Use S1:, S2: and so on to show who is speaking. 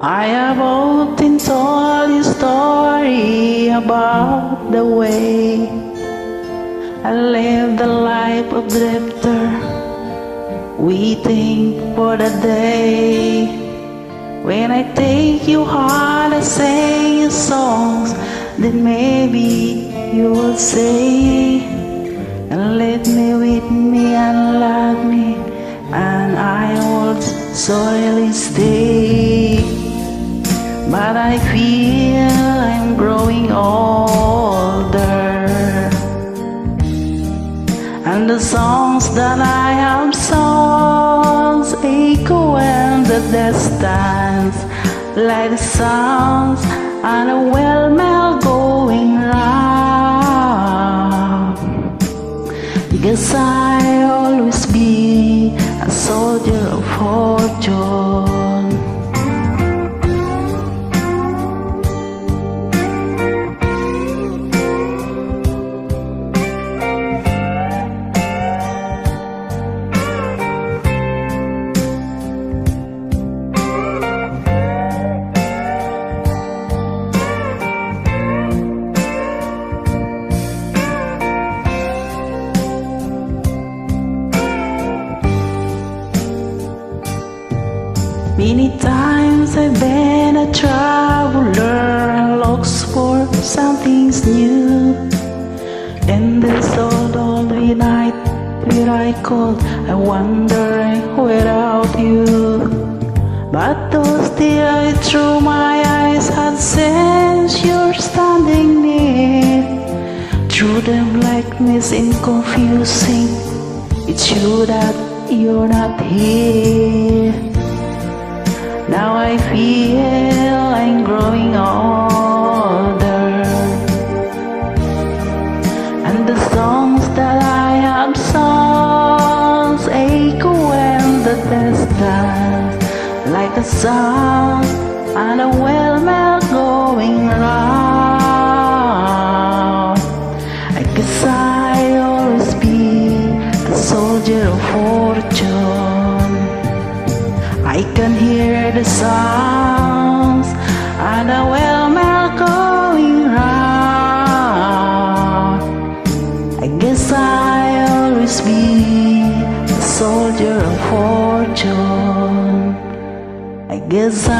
S1: I have often told you story about the way I live the life of drifter, waiting for the day when I take you hard and sing your songs. Then maybe you will say and let me with me and love me, and I will solely stay. But I feel I'm growing older, and the songs that I have songs echo in the distance, like the sounds on a well going round. Guess I always be a soldier of fortune. Many times I've been a traveler and looks for something new. In this old night where I cold, I wonder without you. But those tears through my eyes had since you're standing near. Through them like mist and confusing, it's you that you're not here. Now I feel I'm growing older, and the songs that I have songs echo in the distance, like a sound on a well going round. I guess I always be the soldier of fortune. I can hear the sounds and the well going round. I guess I always be a soldier of fortune. I guess I